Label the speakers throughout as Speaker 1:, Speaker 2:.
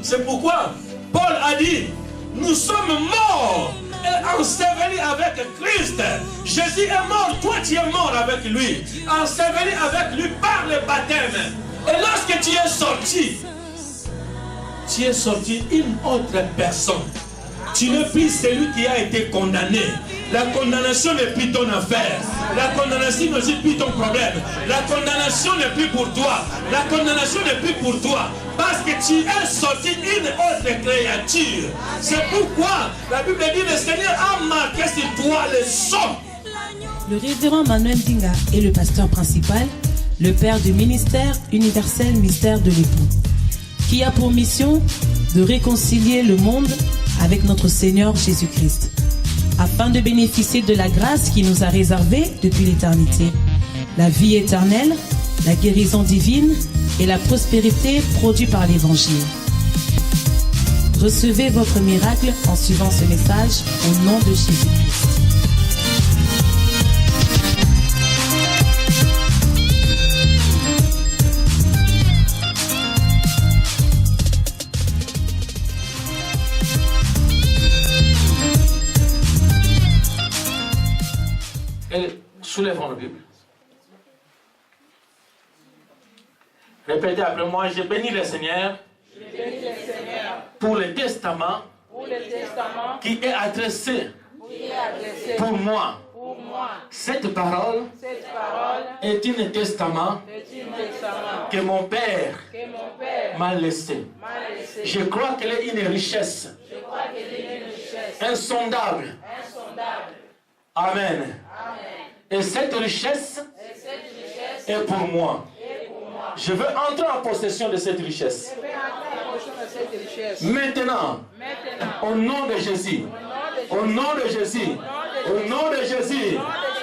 Speaker 1: C'est pourquoi Paul a dit, nous sommes morts et ensevelis avec Christ. Jésus est mort, toi tu es mort avec lui. Enseveli avec lui par le baptême. Et lorsque tu es sorti une autre personne. Tu n'es plus celui qui a été condamné. La condamnation n'est plus ton affaire. La condamnation n'est plus ton problème. La condamnation n'est plus pour toi. La condamnation n'est plus pour toi. Parce que tu es sorti une autre créature. C'est pourquoi la Bible dit le Seigneur a marqué sur toi le sang.
Speaker 2: Le révérend Manuel Dinga est le pasteur principal, le père du ministère universel Mystère de l'époux, qui a pour mission de réconcilier le monde avec notre Seigneur Jésus-Christ, afin de bénéficier de la grâce qui nous a réservée depuis l'éternité, la vie éternelle, la guérison divine et la prospérité produite par l'Évangile. Recevez votre miracle en suivant ce message au nom de Jésus-Christ.
Speaker 1: Soulèvons la Bible. Répétez après moi, je bénis le Seigneur pour le testament qui est adressé pour moi. Cette parole est un testament que mon Père m'a laissé. Je crois qu'elle est une richesse insondable. Amen. Et cette richesse est pour moi. Je veux entrer en possession de cette richesse. Maintenant, au nom de Jésus, au nom de Jésus, au nom de Jésus,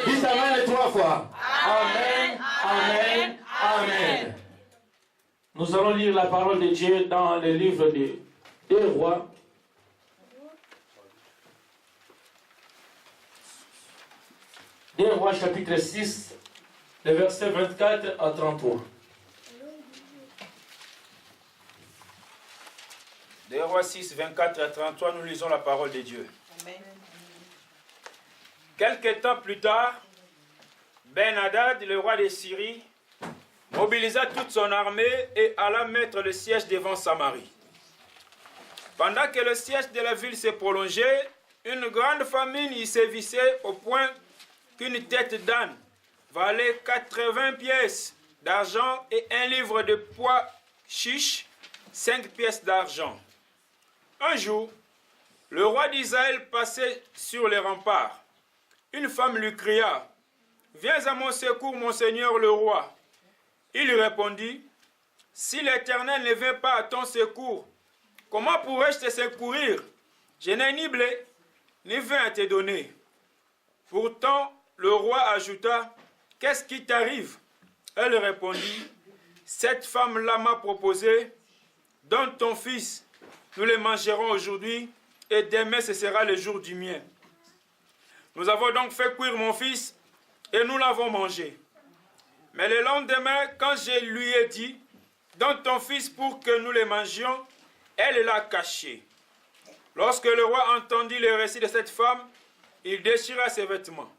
Speaker 1: dites Amen 3 fois. Amen, Amen, Amen. Nous allons lire la parole de Dieu dans le livre des Rois. Des Rois chapitre 6, les versets 24 à 33.
Speaker 3: Des Rois 6, 24 à 33, nous lisons la parole de Dieu. Amen. Quelque temps plus tard, Ben-Hadad, le roi de Syrie, mobilisa toute son armée et alla mettre le siège devant Samarie. Pendant que le siège de la ville se prolongeait, une grande famine y sévissait au point qu'une tête d'âne valait 80 pièces d'argent et un livre de pois chiche, 5 pièces d'argent. Un jour, le roi d'Israël passait sur les remparts. Une femme lui cria, « Viens à mon secours, mon seigneur le roi. » Il lui répondit, « Si l'Éternel ne vient pas à ton secours, comment pourrais-je te secourir? Je n'ai ni blé, ni vin à te donner. » Pourtant, le roi ajouta, « Qu'est-ce qui t'arrive » Elle répondit, « Cette femme-là m'a proposé, donne ton fils, nous le mangerons aujourd'hui, et demain ce sera le jour du mien. Nous avons donc fait cuire mon fils, et nous l'avons mangé. Mais le lendemain, quand je lui ai dit, donne ton fils pour que nous le mangions, elle l'a caché. Lorsque le roi entendit le récit de cette femme, il déchira ses vêtements.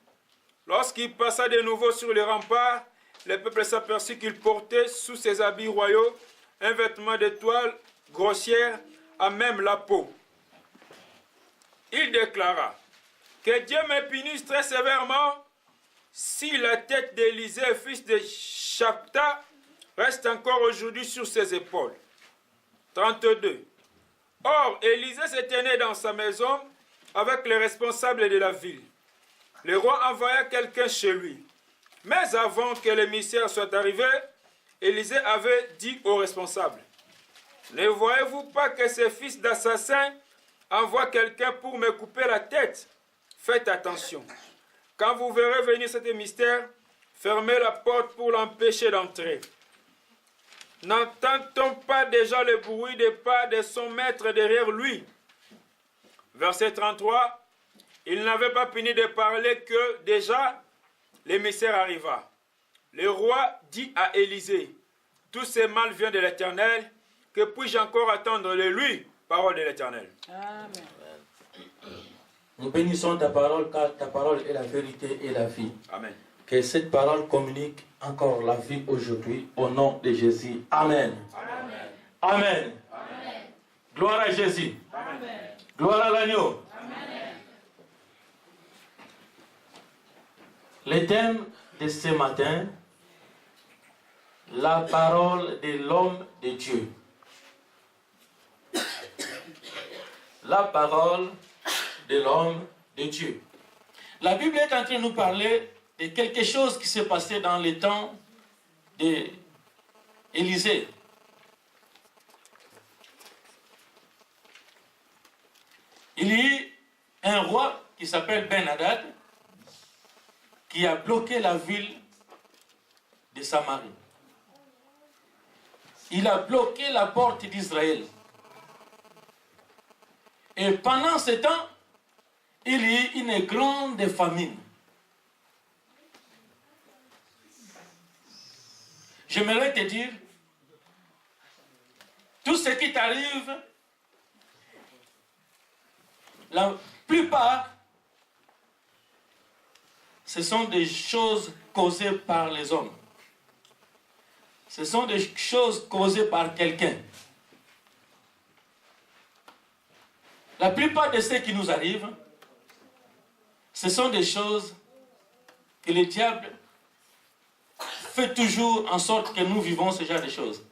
Speaker 3: Lorsqu'il passa de nouveau sur les remparts, le peuple s'aperçut qu'il portait sous ses habits royaux un vêtement de toile grossière à même la peau. Il déclara, « Que Dieu me punisse très sévèrement si la tête d'Élisée, fils de Shapta, reste encore aujourd'hui sur ses épaules. » 32. Or, Élisée se tenait dans sa maison avec les responsables de la ville. Le roi envoya quelqu'un chez lui. Mais avant que l'émissaire soit arrivé, Élisée avait dit aux responsables, « Ne voyez-vous pas que ces fils d'assassins envoient quelqu'un pour me couper la tête? Faites attention. Quand vous verrez venir cet émissaire, fermez la porte pour l'empêcher d'entrer. N'entend-on pas déjà le bruit des pas de son maître derrière lui ?» Verset 33. Il n'avait pas fini de parler que déjà l'émissaire arriva. Le roi dit à Élisée, « Tout ce mal vient de l'Éternel, Que puis-je encore attendre de lui? Parole de l'Éternel.
Speaker 2: Amen.
Speaker 1: Nous bénissons ta parole car ta parole est la vérité et la vie.
Speaker 3: Amen.
Speaker 1: Que cette parole communique encore la vie aujourd'hui au nom de Jésus. Amen.
Speaker 3: Amen.
Speaker 1: Amen.
Speaker 2: Amen.
Speaker 1: Gloire à Jésus.
Speaker 2: Amen.
Speaker 1: Gloire à l'agneau.
Speaker 2: Amen.
Speaker 1: Le thème de ce matin, la parole de l'homme de Dieu. La parole de l'homme de Dieu. La Bible est en train de nous parler de quelque chose qui s'est passé dans les temps d'Élisée. Il y a eu un roi qui s'appelle Ben-Hadad qui a bloqué la ville de Samarie. Il a bloqué la porte d'Israël. Et pendant ce temps, il y a eu une grande famine. J'aimerais te dire, tout ce qui t'arrive, la plupart, ce sont des choses causées par les hommes. Ce sont des choses causées par quelqu'un. La plupart de ce qui nous arrive, ce sont des choses que le diable fait toujours en sorte que nous vivons ce genre de choses.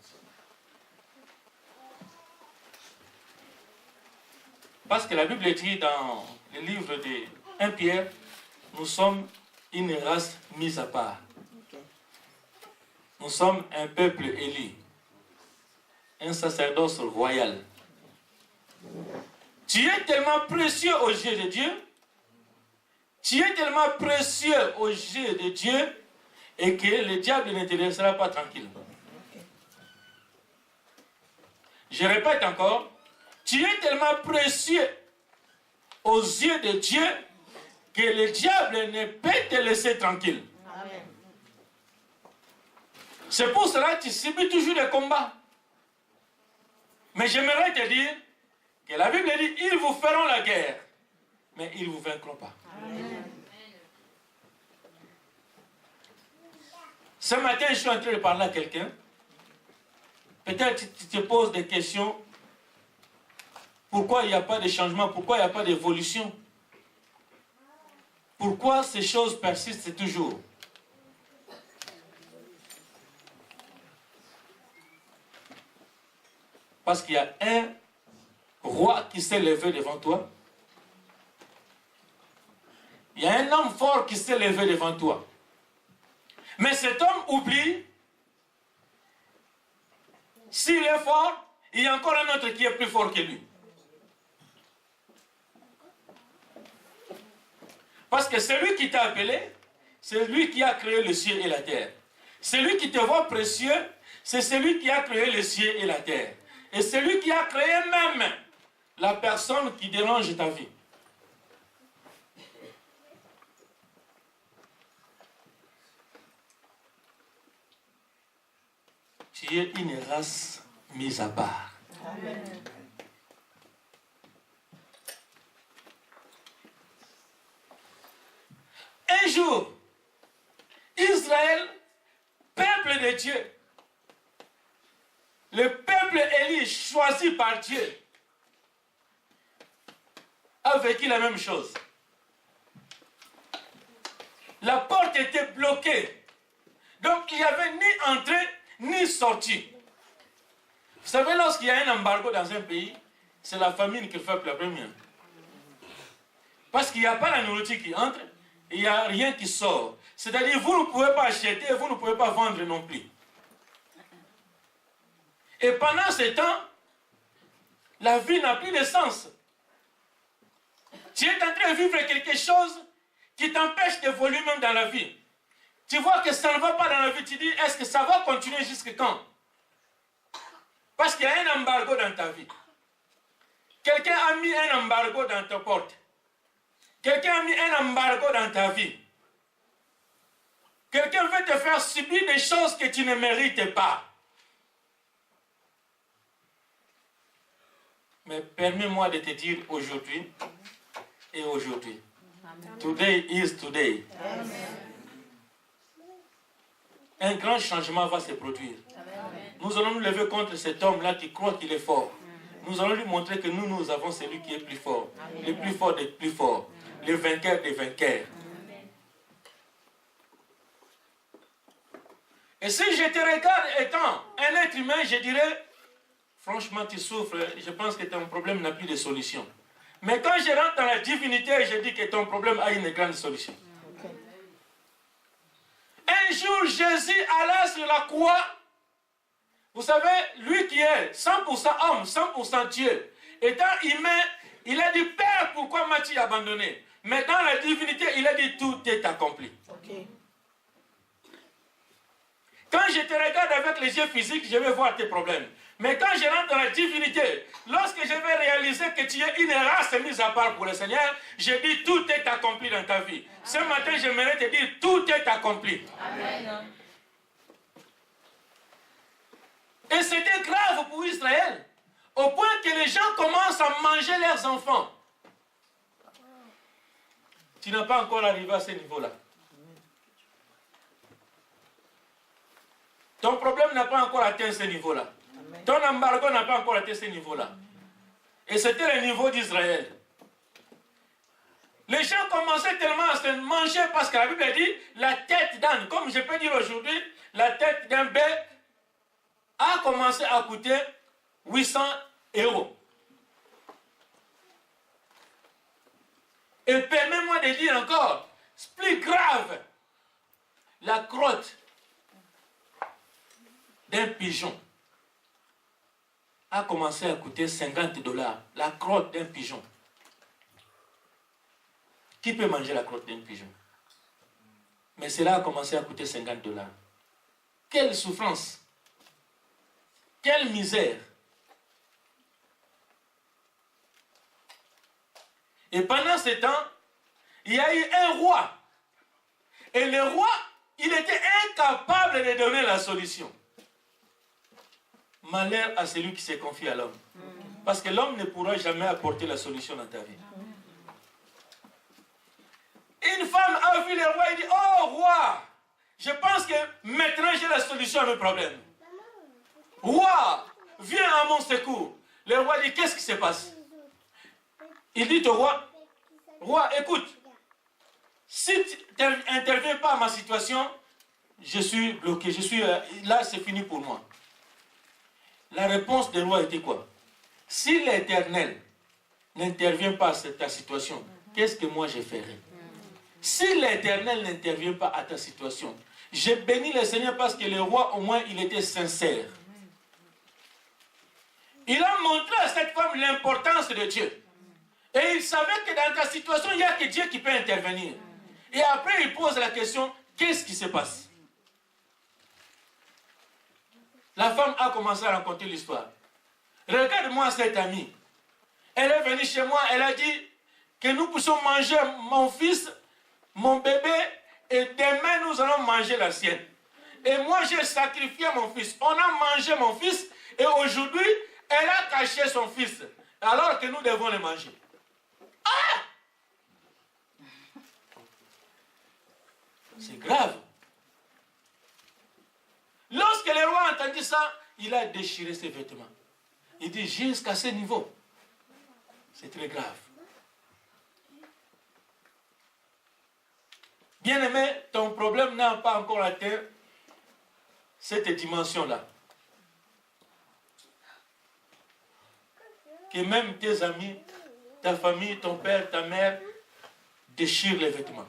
Speaker 1: Parce que la Bible dit dans le livre de 1 Pierre, nous sommes une race mise à part. Nous sommes un peuple élu, un sacerdoce royal. Tu es tellement précieux aux yeux de Dieu, tu es tellement précieux aux yeux de Dieu, et que le diable ne te laissera pas tranquille. Je répète encore, tu es tellement précieux aux yeux de Dieu que le diable ne peut te laisser tranquille.
Speaker 2: Amen.
Speaker 1: C'est pour cela que tu subis toujours des combats. Mais j'aimerais te dire que la Bible dit, ils vous feront la guerre, mais ils ne vous vaincront pas.
Speaker 2: Amen.
Speaker 1: Ce matin, je suis en train de parler à quelqu'un. Peut-être tu te poses des questions. Pourquoi il n'y a pas de changement? Pourquoi il n'y a pas d'évolution? Pourquoi ces choses persistent toujours? Parce qu'il y a un roi qui s'est levé devant toi. Il y a un homme fort qui s'est levé devant toi. Mais cet homme oublie, s'il est fort, il y a encore un autre qui est plus fort que lui. Parce que celui qui t'a appelé, c'est lui qui a créé le ciel et la terre. Celui qui te voit précieux, c'est celui qui a créé le ciel et la terre. Et celui qui a créé même la personne qui dérange ta vie. Tu es une race mise à part.
Speaker 2: Amen.
Speaker 1: Un jour, Israël, peuple de Dieu, le peuple élu, choisi par Dieu, a vécu la même chose. La porte était bloquée. Donc il n'y avait ni entrée ni sortie. Vous savez, lorsqu'il y a un embargo dans un pays, c'est la famine qui fait la première. Parce qu'il n'y a pas la nourriture qui entre, il n'y a rien qui sort. C'est-à-dire, vous ne pouvez pas acheter, vous ne pouvez pas vendre non plus. Et pendant ce temps, la vie n'a plus de sens. Tu es en train de vivre quelque chose qui t'empêche d'évoluer même dans la vie. Tu vois que ça ne va pas dans la vie, tu dis, est-ce que ça va continuer jusqu'à quand? Parce qu'il y a un embargo dans ta vie. Quelqu'un a mis un embargo dans ta porte. Quelqu'un a mis un embargo dans ta vie. Quelqu'un veut te faire subir des choses que tu ne mérites pas. Mais permets-moi de te dire aujourd'hui et aujourd'hui. Today is today. Un grand changement va se produire. Nous allons nous lever contre cet homme-là qui croit qu'il est fort. Nous allons lui montrer que nous avons celui qui est plus fort. Le plus fort des plus forts. Le vainqueur des vainqueurs. Et si je te regarde étant un être humain, je dirais, franchement tu souffres, je pense que ton problème n'a plus de solution. Mais quand je rentre dans la divinité, je dis que ton problème a une grande solution. Un jour, Jésus alla sur la croix. Vous savez, lui qui est 100% homme, 100% Dieu, étant humain, il a dit, Père, pourquoi m'as-tu abandonné? Mais dans la divinité, il a dit, tout est accompli. Okay. Quand je te regarde avec les yeux physiques, je vais voir tes problèmes. Mais quand je rentre dans la divinité, lorsque je vais réaliser que tu es une race mise à part pour le Seigneur, je dis, tout est accompli dans ta vie. Ce matin, j'aimerais te dire, tout est accompli. Amen. Et c'était grave pour Israël, au point que les gens commencent à manger leurs enfants. Tu n'as pas encore arrivé à ce niveau-là. Ton problème n'a pas encore atteint ce niveau-là. Ton embargo n'a pas encore atteint ce niveau-là. Et c'était le niveau d'Israël. Les gens commençaient tellement à se manger parce que la Bible dit la tête d'âne, comme je peux dire aujourd'hui, la tête d'un bœuf a commencé à coûter 800 €. Et permets-moi de dire encore, c'est plus grave, la crotte d'un pigeon a commencé à coûter 50 $. La crotte d'un pigeon. Qui peut manger la crotte d'un pigeon? Mais cela a commencé à coûter 50 $. Quelle souffrance! Quelle misère! Et pendant ce temps, il y a eu un roi. Et le roi, il était incapable de donner la solution. Malheur à celui qui se confie à l'homme. Parce que l'homme ne pourra jamais apporter la solution dans ta vie. Une femme a vu le roi et dit, oh roi, je pense que maintenant j'ai la solution à mes problèmes. Roi, viens à mon secours. Le roi dit, qu'est-ce qui se passe? Il dit au roi, roi, écoute, si tu n'interviens pas à ma situation, je suis bloqué, là c'est fini pour moi. La réponse du roi était quoi? Si l'Éternel n'intervient pas à ta situation, qu'est-ce que moi je ferai? Si l'Éternel n'intervient pas à ta situation, j'ai béni le Seigneur parce que le roi, au moins, il était sincère. Il a montré à cette femme l'importance de Dieu. Et il savait que dans ta situation, il n'y a que Dieu qui peut intervenir. Et après, il pose la question, qu'est-ce qui se passe? La femme a commencé à raconter l'histoire. Regarde-moi cette amie. Elle est venue chez moi, elle a dit que nous puissions manger mon fils, mon bébé, et demain nous allons manger la sienne. Et moi j'ai sacrifié mon fils. On a mangé mon fils, et aujourd'hui, elle a caché son fils, alors que nous devons le manger. Ah! C'est grave. Lorsque le roi a entendu ça, il a déchiré ses vêtements. Il dit, jusqu'à ce niveau, c'est très grave. Bien-aimé, ton problème n'a pas encore atteint cette dimension-là. Que même tes amis, ta famille, ton père, ta mère déchirent les vêtements.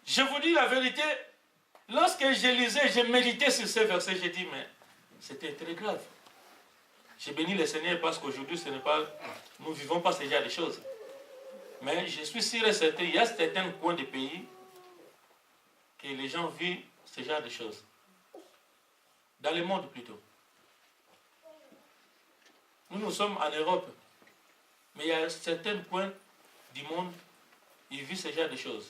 Speaker 1: Je vous dis la vérité, lorsque je lisais, je méditais sur ces versets, j'ai dit, mais c'était très grave. J'ai béni le Seigneur parce qu'aujourd'hui, nous ne vivons pas ce genre de choses. Mais je suis sûr et certain, il y a certains coins du pays que les gens vivent ce genre de choses. Dans le monde plutôt. Nous sommes en Europe, mais il y a certains coins du monde, ils vivent ce genre de choses.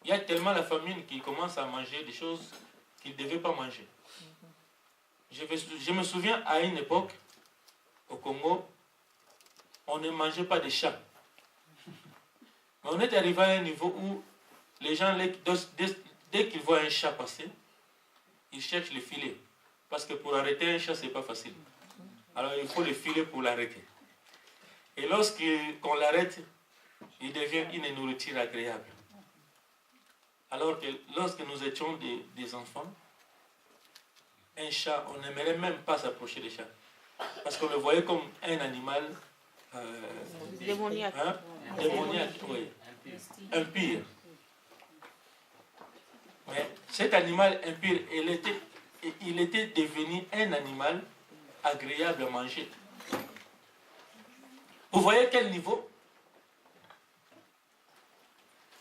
Speaker 1: Il y a tellement la famine qu'ils commencent à manger des choses
Speaker 4: qu'ils ne devaient pas manger. Je me souviens à une époque, au Congo, on ne mangeait pas de chats. Mais on est arrivé à un niveau où les gens, dès qu'ils voient un chat passer, ils cherchent le filet. Parce que pour arrêter un chat, ce n'est pas facile. Alors il faut le filet pour l'arrêter. Et lorsqu'on l'arrête, il devient une nourriture agréable. Alors que lorsque nous étions des enfants, un chat, on n'aimerait même pas s'approcher des chats. Parce qu'on le voyait comme un animal
Speaker 5: démoniaque.
Speaker 4: Hein? Démoniaque, oui. Impire. Mais cet animal impur, il était devenu un animal agréable à manger. Vous voyez quel niveau?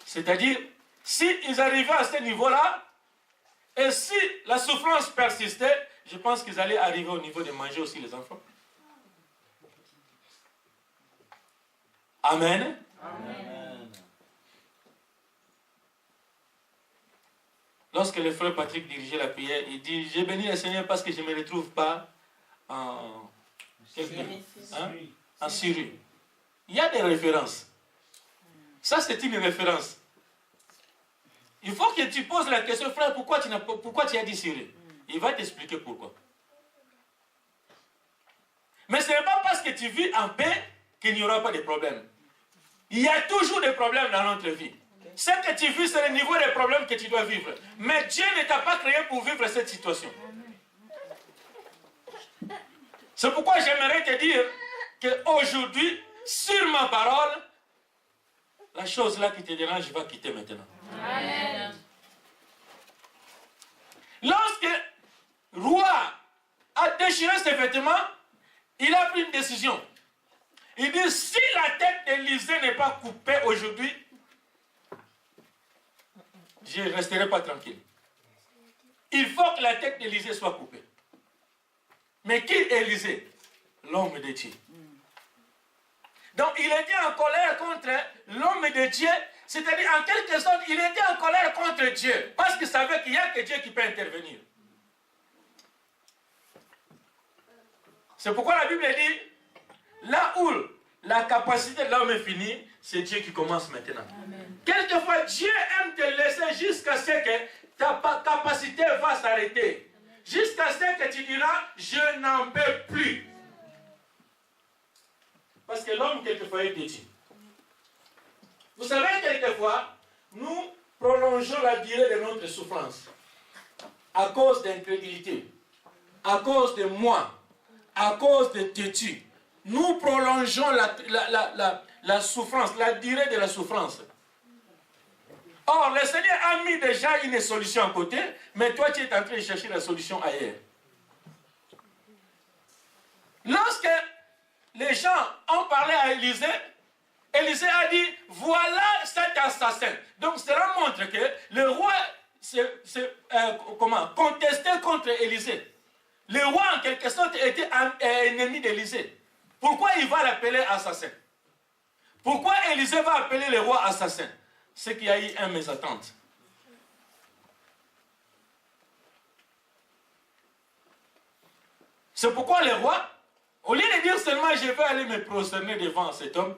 Speaker 4: C'est-à-dire, s'ils arrivaient à ce niveau-là, et si la souffrance persistait, je pense qu'ils allaient arriver au niveau de manger aussi les enfants. Amen.
Speaker 6: Amen.
Speaker 4: Lorsque le frère Patrick dirigeait la prière, il dit, j'ai béni le Seigneur parce que je ne me retrouve pas en Syrie. Il y a des références. Ça, c'est une référence. Il faut que tu poses la question, frère, pourquoi tu as dit Syrie? Il va t'expliquer pourquoi. Mais ce n'est pas parce que tu vis en paix qu'il n'y aura pas de problème. Il y a toujours des problèmes dans notre vie. Ce que tu vis, c'est le niveau des problèmes que tu dois vivre. Mais Dieu ne t'a pas créé pour vivre cette situation. C'est pourquoi j'aimerais te dire qu'aujourd'hui, sur ma parole, la chose là qui te dérange va quitter maintenant.
Speaker 5: Amen.
Speaker 4: Lorsque le roi a déchiré ses vêtements, il a pris une décision. Il dit, si la tête d'Élysée n'est pas coupée aujourd'hui, je ne resterai pas tranquille. Il faut que la tête d'Élysée soit coupée. Mais qui est Élysée? L'homme de Dieu. Donc il était en colère contre l'homme de Dieu, c'est-à-dire en quelque sorte, il était en colère contre Dieu, parce qu'il savait qu'il n'y a que Dieu qui peut intervenir. C'est pourquoi la Bible dit, là où la capacité de l'homme est finie, c'est Dieu qui commence maintenant. Amen. Quelquefois, Dieu aime te laisser jusqu'à ce que ta capacité va s'arrêter. Jusqu'à ce que tu diras, je n'en peux plus. Parce que l'homme, quelquefois, est petit. Vous savez, quelquefois, nous prolongeons la durée de notre souffrance à cause d'incrédulité, à cause de moi, à cause de têtu. Nous prolongeons la souffrance, la durée de la souffrance. Or, le Seigneur a mis déjà une solution à côté, mais toi, tu es en train de chercher la solution ailleurs. Lorsque les gens ont parlé à Élisée, Élisée a dit, voilà cet assassin. Donc cela montre que le roi contestait contre Élisée. Le roi, en quelque sorte, était un ennemi d'Élisée. Pourquoi il va l'appeler assassin? Pourquoi Élisée va appeler le roi assassin? C'est qu'il y a eu un mésentente. C'est pourquoi le roi, au lieu de dire seulement je vais aller me prosterner devant cet homme,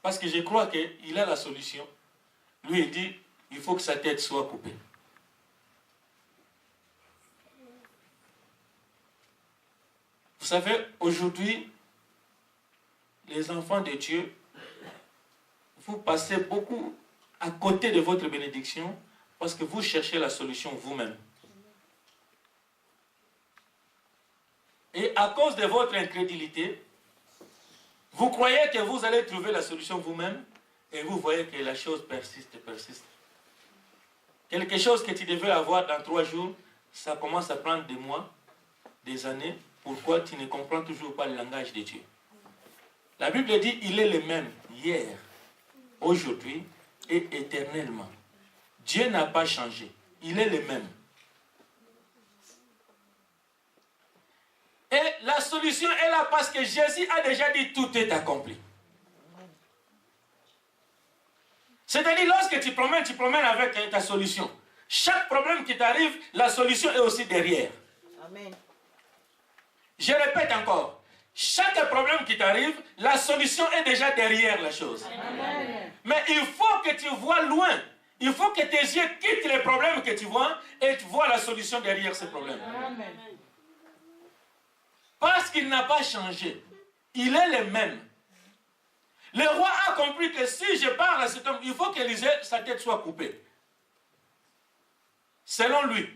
Speaker 4: parce que je crois qu'il a la solution, lui il dit il faut que sa tête soit coupée. Vous savez, aujourd'hui, les enfants de Dieu, vous passez beaucoup à côté de votre bénédiction parce que vous cherchez la solution vous-même. Et à cause de votre incrédulité, vous croyez que vous allez trouver la solution vous-même et vous voyez que la chose persiste et persiste. Quelque chose que tu devais avoir dans 3 jours, ça commence à prendre des mois, des années. Pourquoi tu ne comprends toujours pas le langage de Dieu? La Bible dit il est le même hier, aujourd'hui et éternellement. Dieu n'a pas changé. Il est le même. Et la solution est là parce que Jésus a déjà dit tout est accompli. C'est-à-dire lorsque tu promènes avec ta solution. chaque problème qui t'arrive, la solution est aussi derrière.
Speaker 5: Amen.
Speaker 4: Je répète encore. Chaque problème qui t'arrive, la solution est déjà derrière la chose.
Speaker 5: Amen.
Speaker 4: Mais il faut que tu vois loin. Il faut que tes yeux quittent les problèmes que tu vois et tu vois la solution derrière ces problèmes.
Speaker 5: Amen.
Speaker 4: Parce qu'il n'a pas changé. Il est le même. Le roi a compris que si je parle à cet homme, il faut qu'Élisée, sa tête soit coupée. Selon lui.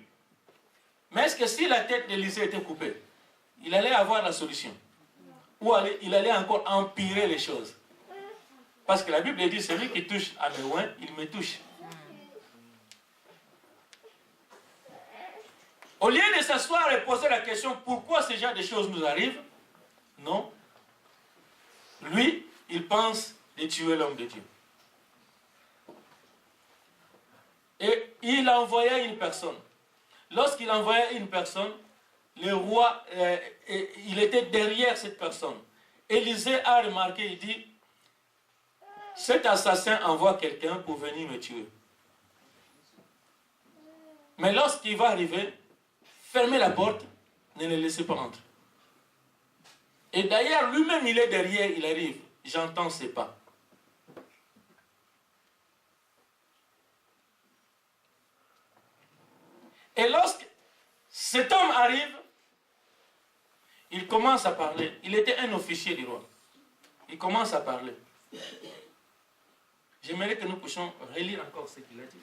Speaker 4: Mais est-ce que si la tête d'Élisée était coupée, il allait avoir la solution? Ou il allait encore empirer les choses? Parce que la Bible dit, celui qui touche à mes oins, il me touche. Au lieu de s'asseoir et poser la question, pourquoi ce genre de choses nous arrivent? Non. Lui, il pense de tuer l'homme de Dieu. Et il envoyait une personne. Lorsqu'il envoyait une personne, le roi, il était derrière cette personne. Élisée a remarqué, il dit, cet assassin envoie quelqu'un pour venir me tuer. Mais lorsqu'il va arriver, fermez la porte, ne le laissez pas entrer. Et d'ailleurs, lui-même, il est derrière, il arrive. J'entends ses pas. Et lorsque cet homme arrive, il commence à parler. Il était un officier du roi. Il commence à parler. J'aimerais que nous puissions relire encore ce qu'il a dit.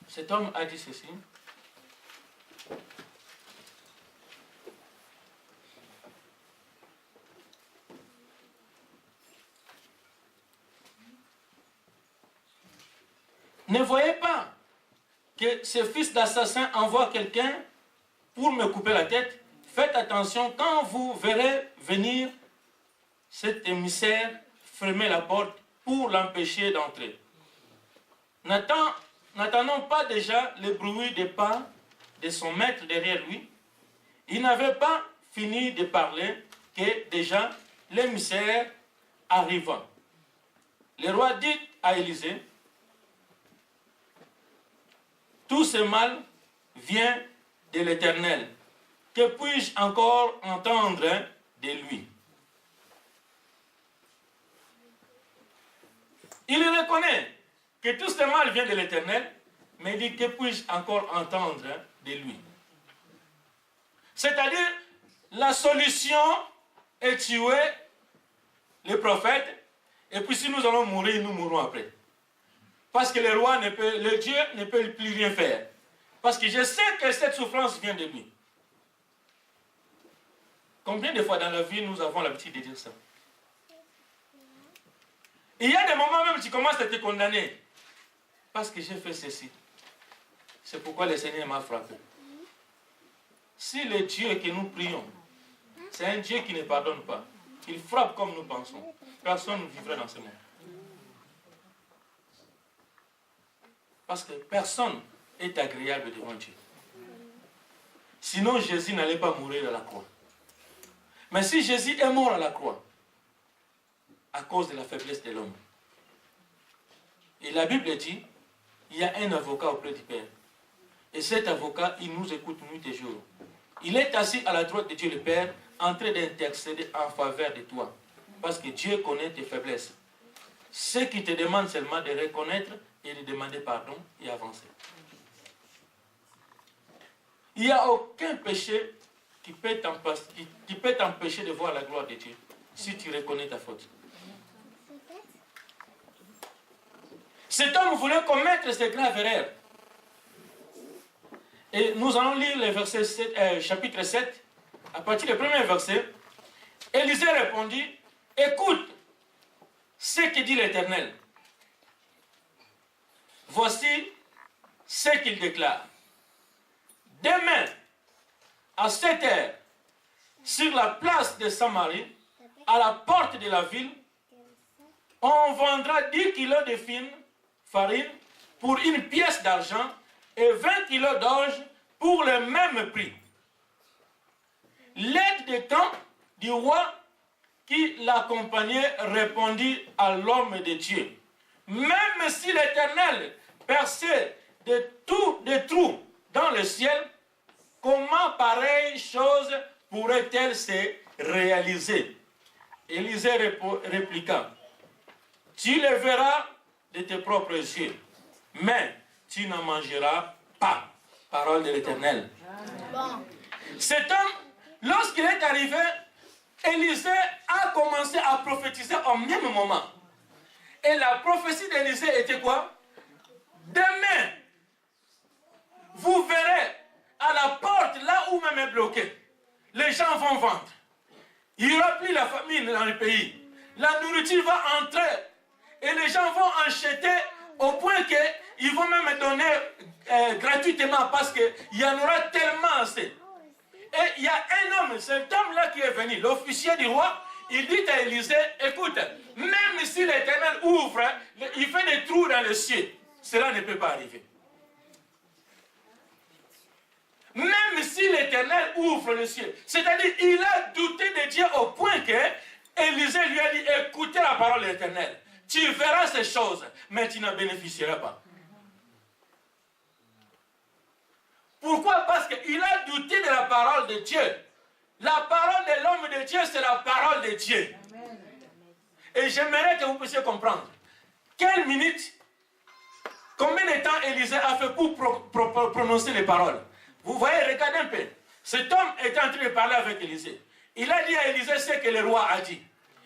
Speaker 4: Cet homme a dit ceci. Ne voyez pas que ce fils d'assassin envoie quelqu'un pour me couper la tête. Faites attention, quand vous verrez venir cet émissaire, fermez la porte pour l'empêcher d'entrer. N'attendons pas déjà le bruit des pas de son maître derrière lui. Il n'avait pas fini de parler que déjà l'émissaire arriva. Le roi dit à Élisée, tout ce mal vient de l'Éternel. Que puis-je encore entendre de lui? Il reconnaît que tout ce mal vient de l'Éternel, mais il dit que puis-je encore entendre de lui? C'est-à-dire, la solution est tuer les prophètes, et puis si nous allons mourir, nous mourrons après. Parce que le Dieu ne peut plus rien faire. Parce que je sais que cette souffrance vient de lui. Combien de fois dans la vie nous avons l'habitude de dire ça? Il y a des moments même où tu commences à te condamner. Parce que j'ai fait ceci. C'est pourquoi le Seigneur m'a frappé. Si le Dieu que nous prions, c'est un Dieu qui ne pardonne pas, il frappe comme nous pensons, personne ne vivrait dans ce monde. Parce que personne n'est agréable devant Dieu. Sinon, Jésus n'allait pas mourir à la croix. Mais si Jésus est mort à la croix, à cause de la faiblesse de l'homme, et la Bible dit, il y a un avocat auprès du Père. Et cet avocat, il nous écoute nuit et jour. Il est assis à la droite de Dieu le Père, en train d'intercéder en faveur de toi. Parce que Dieu connaît tes faiblesses. Ce qui te demande seulement de reconnaître et de demander pardon et avancer. Il n'y a aucun péché qui peut t'empêcher de voir la gloire de Dieu si tu reconnais ta faute. Cet homme voulait commettre ces graves erreurs. Et nous allons lire le verset 7, chapitre 7, à partir du premier verset. Élisée répondit, écoute ce que dit l'Éternel. Voici ce qu'il déclare. Demain, à 7 heures, sur la place de Samarie, à la porte de la ville, on vendra 10 kilos de farine pour une pièce d'argent et 20 kilos d'orge pour le même prix. L'aide de camp du roi qui l'accompagnait répondit à l'homme de Dieu. Même si l'Éternel perçait des trous dans le ciel, comment pareille chose pourrait-elle se réaliser? Élisée répliqua, tu le verras de tes propres yeux, mais tu n'en mangeras pas. Parole de l'Éternel. Cet homme, lorsqu'il est arrivé, Élisée a commencé à prophétiser au même moment. Et la prophétie d'Élisée était quoi? Demain, vous verrez à la porte, là où même est bloqué, les gens vont vendre. Il n'y aura plus la famine dans le pays. La nourriture va entrer et les gens vont acheter au point qu'ils vont même donner gratuitement parce qu'il y en aura tellement assez. Et il y a un homme, cet homme-là qui est venu, l'officier du roi, il dit à Élisée, écoute, même si l'Éternel ouvre, il fait des trous dans le ciel, cela ne peut pas arriver. Même si l'Éternel ouvre le ciel, c'est-à-dire il a douté de Dieu au point que Élisée lui a dit, écoutez la parole de l'Éternel, tu verras ces choses, mais tu n'en bénéficieras pas. Pourquoi? Parce qu'il a douté de la parole de Dieu. La parole de l'homme de Dieu, c'est la parole de Dieu. Et j'aimerais que vous puissiez comprendre. Quelle minute, combien de temps Élisée a fait pour prononcer les paroles? Vous voyez, regardez un peu. Cet homme était en train de parler avec Élisée. Il a dit à Élisée ce que le roi a dit.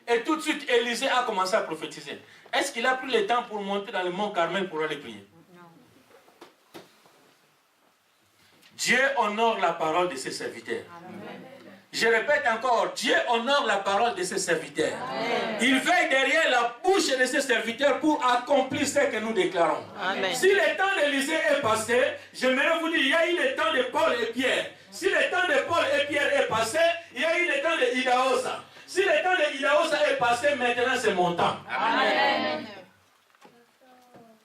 Speaker 4: Et tout de suite, Élisée a commencé à prophétiser. Est-ce qu'il a pris le temps pour monter dans le mont Carmel pour aller prier? Dieu honore la parole de ses serviteurs. Amen. Je répète encore, Dieu honore la parole de ses serviteurs. Amen. Il veille derrière la bouche de ses serviteurs pour accomplir ce que nous déclarons. Amen. Si le temps d'Élisée est passé, j'aimerais vous dire, il y a eu le temps de Paul et Pierre. Si le temps de Paul et Pierre est passé, il y a eu le temps de Idaosa. Si le temps de Idaosa est passé, maintenant c'est mon temps. Amen.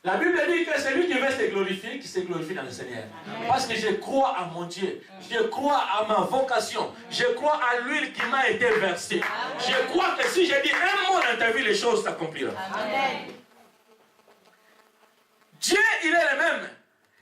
Speaker 4: La Bible dit que celui qui veut se glorifier, qui se glorifie dans le Seigneur. Amen. Parce que je crois à mon Dieu. Je crois à ma vocation. Je crois à l'huile qui m'a été versée. Amen. Je crois que si je dis un mot dans ta vie, les choses s'accompliront. Dieu, il est le même.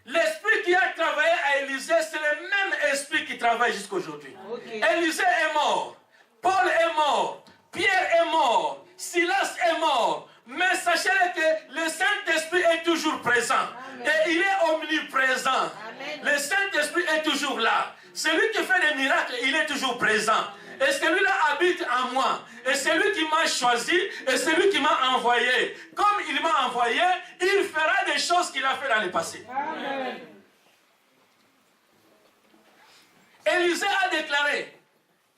Speaker 4: L'esprit qui a travaillé à Élisée, c'est le même esprit qui travaille jusqu'aujourd'hui. Okay. Élisée est mort. Paul est mort. Pierre est mort. Silas est mort. Mais sachez que le Saint-Esprit est toujours présent. Amen. Et il est omniprésent. Amen. Le Saint-Esprit est toujours là. Celui qui fait des miracles, il est toujours présent. Et celui-là habite en moi. Et celui qui m'a choisi, et celui qui m'a envoyé. Comme il m'a envoyé, il fera des choses qu'il a fait dans le passé. Amen. Élisée a déclaré,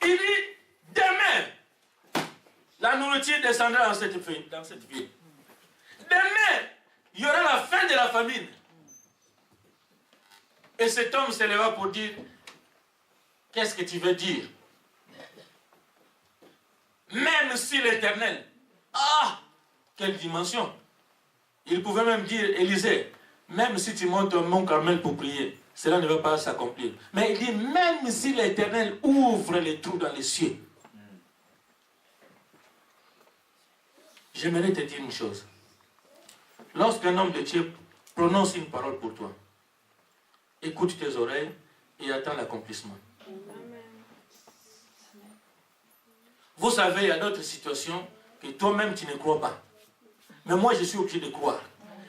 Speaker 4: il dit, demain, la nourriture descendra dans cette ville. Demain, il y aura la fin de la famine. Et cet homme se leva pour dire, qu'est-ce que tu veux dire? Même si l'Éternel, quelle dimension! Il pouvait même dire, Élisée, même si tu montes au mont Carmel pour prier, cela ne va pas s'accomplir. Mais il dit, même si l'Éternel ouvre les trous dans les cieux, j'aimerais te dire une chose. Lorsqu'un homme de Dieu prononce une parole pour toi, écoute tes oreilles et attends l'accomplissement. Vous savez, il y a d'autres situations que toi-même tu ne crois pas. Mais moi, je suis obligé de croire.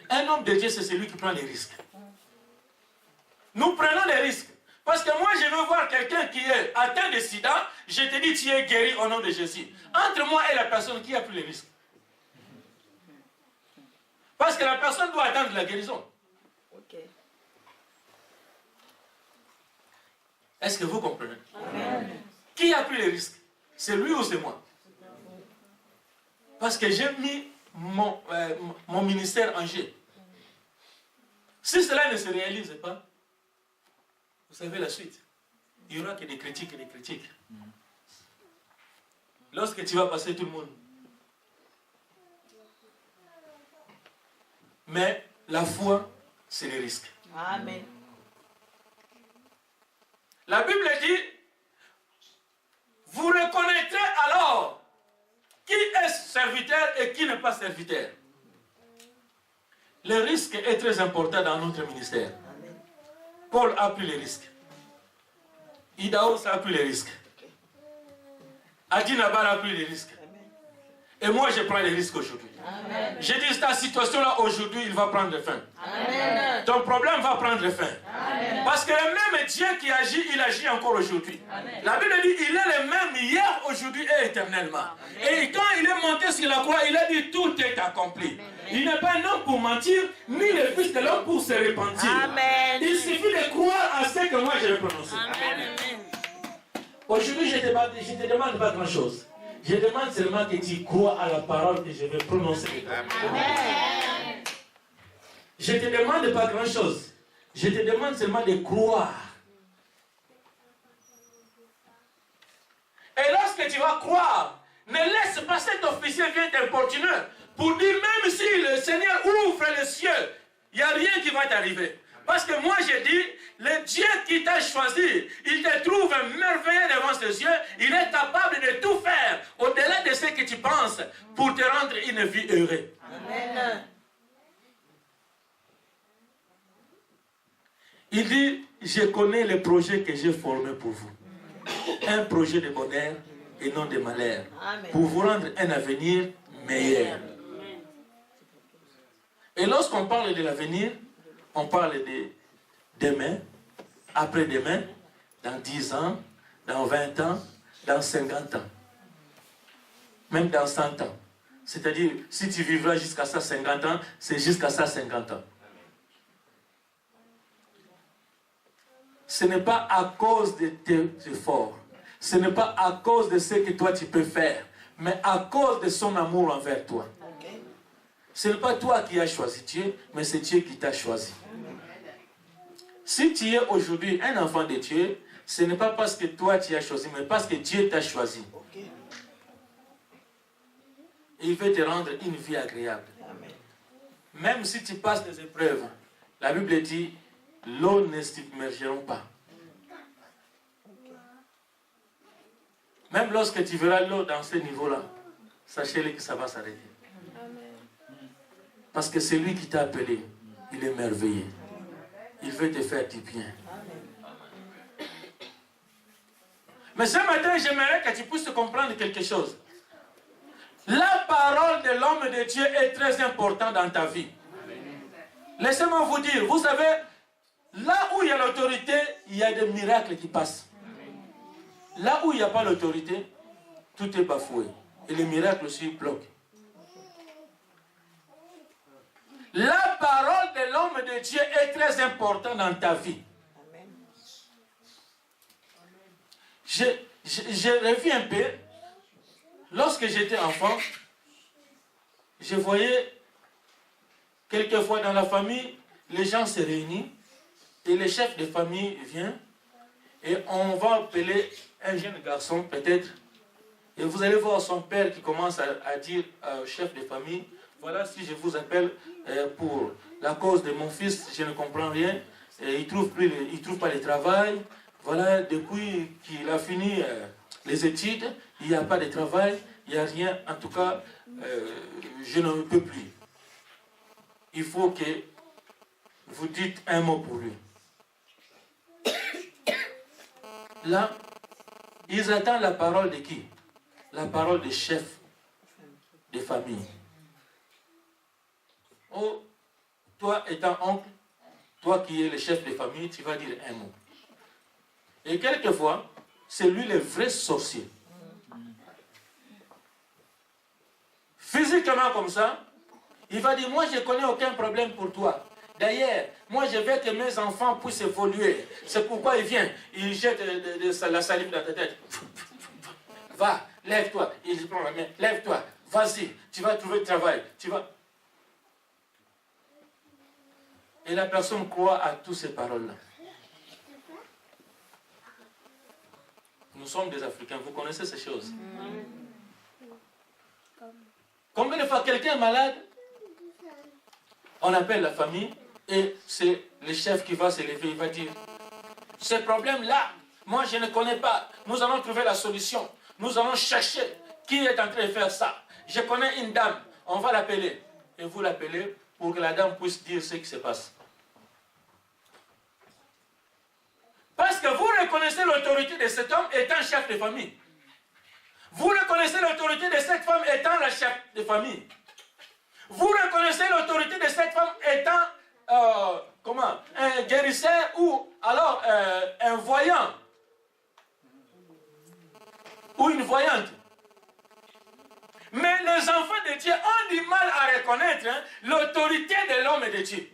Speaker 4: Un homme de Dieu, c'est celui qui prend les risques. Nous prenons les risques. Parce que moi, je veux voir quelqu'un qui est atteint de sida, je te dis, tu es guéri au nom de Jésus. Entre moi et la personne, qui a pris les risques? Parce que la personne doit attendre la guérison. Okay. Est-ce que vous comprenez? Amen. Qui a pris les risques? C'est lui ou c'est moi? Parce que j'ai mis mon ministère en jeu. Si cela ne se réalise pas, vous savez la suite. Il n'y aura que des critiques et des critiques. Lorsque tu vas passer tout le monde. Mais la foi, c'est le risque. Amen. La Bible dit, vous reconnaîtrez alors qui est serviteur et qui n'est pas serviteur. Le risque est très important dans notre ministère. Paul a pris les risques. Idaos a pris les risques. Adi Nabar a pris les risques. Et moi, je prends les risques aujourd'hui. J'ai dit, ta situation-là, aujourd'hui, il va prendre fin. Amen. Ton problème va prendre fin. Amen. Parce que le même Dieu qui agit, il agit encore aujourd'hui. La Bible dit, il est le même hier, aujourd'hui et éternellement. Amen. Et quand il est monté sur la croix, il a dit, tout est accompli. Amen. Il n'est pas un homme pour mentir, ni le fils de l'homme pour se repentir. Amen. Il suffit de croire à ce que moi je vais prononcer. Aujourd'hui, je ne te demande pas grand-chose. Je demande seulement que tu crois à la parole que je vais prononcer. Amen. Je ne te demande pas grand-chose. Je te demande seulement de croire. Et lorsque tu vas croire, ne laisse pas cet officier venir t'importuner pour dire même si le Seigneur ouvre les cieux, il n'y a rien qui va t'arriver. Parce que moi j'ai dit, le Dieu qui t'a choisi, il te trouve merveilleux devant ses yeux, il est capable de tout faire au-delà de ce que tu penses pour te rendre une vie heureuse. Amen. Il dit, je connais les projets que j'ai formés pour vous. Un projet de bonheur et non de malheur. Amen. Pour vous rendre un avenir meilleur. Et lorsqu'on parle de l'avenir, on parle de demain, après-demain, dans 10 ans, dans 20 ans, dans 50 ans. Même dans 100 ans. C'est-à-dire, si tu vivras jusqu'à ça 50 ans, c'est jusqu'à ça 50 ans. Ce n'est pas à cause de tes efforts. Ce n'est pas à cause de ce que toi tu peux faire, mais à cause de son amour envers toi. Ce n'est pas toi qui as choisi Dieu, mais c'est Dieu qui t'a choisi. Si tu es aujourd'hui un enfant de Dieu, ce n'est pas parce que toi tu as choisi, mais parce que Dieu t'a choisi. Il veut te rendre une vie agréable. Même si tu passes des épreuves, la Bible dit, l'eau ne s'immergeront pas. Même lorsque tu verras l'eau dans ce niveau-là, sachez-le que ça va s'arrêter. Parce que c'est lui qui t'a appelé, il est merveilleux. Il veut te faire du bien. Mais ce matin, j'aimerais que tu puisses comprendre quelque chose. La parole de l'homme de Dieu est très importante dans ta vie. Laissez-moi vous dire, vous savez, là où il y a l'autorité, il y a des miracles qui passent. Là où il n'y a pas l'autorité, tout est bafoué. Et les miracles aussi bloquent. La parole de l'homme de Dieu est très importante dans ta vie. Je reviens un peu. Lorsque j'étais enfant, je voyais quelquefois dans la famille, les gens se réunissent et le chef de famille vient et on va appeler un jeune garçon peut-être et vous allez voir son père qui commence à dire au chef de famille, voilà, si je vous appelle pour la cause de mon fils, je ne comprends rien, et il trouve pas le travail, voilà, depuis qu'il a fini les études, il n'y a pas de travail, il n'y a rien, en tout cas, je ne peux plus. Il faut que vous dites un mot pour lui. Là, ils attendent la parole de qui? La parole des chefs de famille. Oh, toi étant oncle, toi qui es le chef de famille, tu vas dire un mot. Et quelquefois, c'est lui le vrai sorcier. Physiquement comme ça, il va dire, moi je ne connais aucun problème pour toi. D'ailleurs, moi je veux que mes enfants puissent évoluer. C'est pourquoi il vient, il jette la salive dans ta tête. Va, lève-toi. Il prend la main, lève-toi, vas-y, tu vas trouver le travail. Tu vas... Et la personne croit à toutes ces paroles-là. Nous sommes des Africains, vous connaissez ces choses. Combien de fois quelqu'un est malade, on appelle la famille et c'est le chef qui va se lever, il va dire, ce problème-là, Moi, je ne connais pas. Nous allons trouver la solution. Nous allons chercher qui est en train de faire ça. Je connais une dame. On va l'appeler. Et vous l'appelez pour que la dame puisse dire ce qui se passe. Parce que vous reconnaissez l'autorité de cet homme étant chef de famille. Vous reconnaissez l'autorité de cette femme étant la chef de famille. Vous reconnaissez l'autorité de cette femme étant un guérisseur ou alors un voyant ou une voyante. Mais les enfants de Dieu ont du mal à reconnaître l'autorité de l'homme et de Dieu.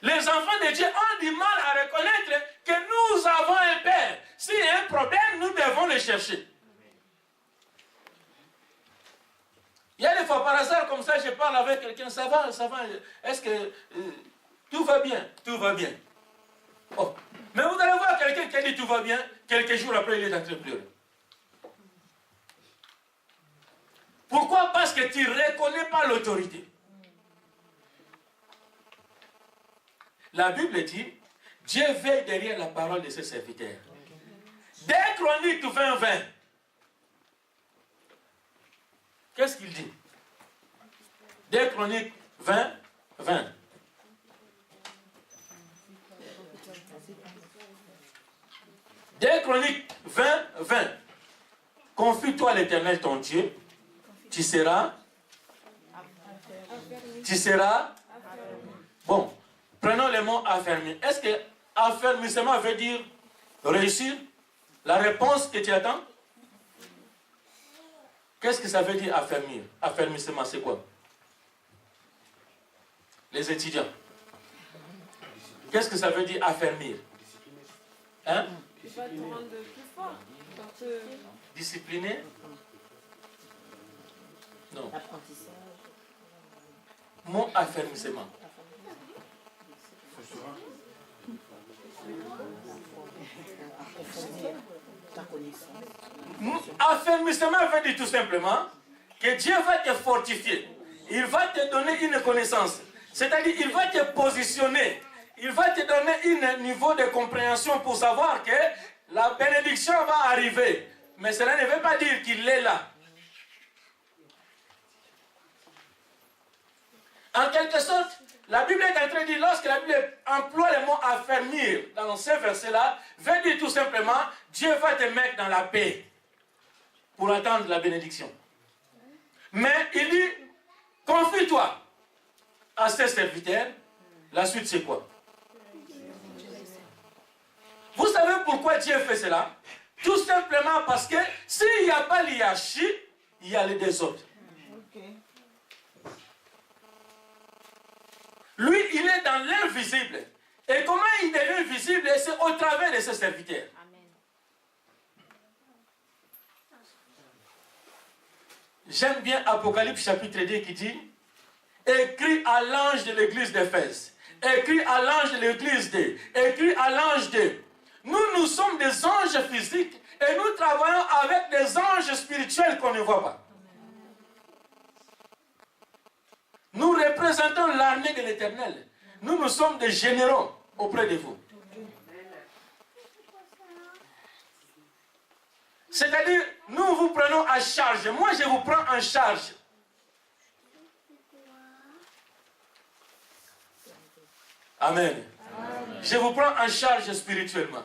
Speaker 4: Les enfants de Dieu ont du mal à reconnaître que nous avons un Père. S'il y a un problème, nous devons le chercher. Il y a des fois par hasard comme ça, je parle avec quelqu'un, ça va, est-ce que tout va bien? Tout va bien. Oh. Mais vous allez voir quelqu'un qui dit tout va bien, quelques jours après il est en train de pleurer. Pourquoi? Parce que tu ne reconnais pas l'autorité. La Bible dit, Dieu veille derrière la parole de ses serviteurs. Dès Chroniques 20:20, qu'est-ce qu'il dit? Dès Chroniques 20:20. Dès Chroniques 20:20. Confie-toi à l'Éternel ton Dieu, tu seras. Bon, prenons le mot affermir. Est-ce que affermissement veut dire réussir? La réponse que tu attends? Qu'est-ce que ça veut dire affermir? Affermissement, c'est quoi? Les étudiants. Qu'est-ce que ça veut dire affermir? Hein? Discipliner? Non. Mon affermissement. Affermissement veut dire tout simplement que Dieu va te fortifier. Il va te donner une connaissance. C'est-à-dire il va te positionner. Il va te donner un niveau de compréhension pour savoir que la bénédiction va arriver. Mais cela ne veut pas dire qu'il est là. En quelque sorte, la Bible est en train de dire, lorsque la Bible emploie le mot affermir dans ce verset-là, veut dire tout simplement, Dieu va te mettre dans la paix pour attendre la bénédiction. Mais il dit, confie-toi à ses serviteurs. La suite, c'est quoi? Vous savez pourquoi Dieu fait cela? Tout simplement parce que s'il n'y a pas l'hiérarchie, il y a les désordres. Lui, il est dans l'invisible. Et comment il devient visible? C'est au travers de ses serviteurs. J'aime bien Apocalypse chapitre 2 qui dit, écrit à l'ange de l'église d'Éphèse, écrit à l'ange de l'église de, écrit à l'ange de. Nous sommes des anges physiques et nous travaillons avec des anges spirituels qu'on ne voit pas. Nous représentons l'armée de l'Éternel. Nous sommes des généraux auprès de vous. C'est-à-dire, nous vous prenons en charge. Moi, je vous prends en charge. Amen. Amen. Je vous prends en charge spirituellement.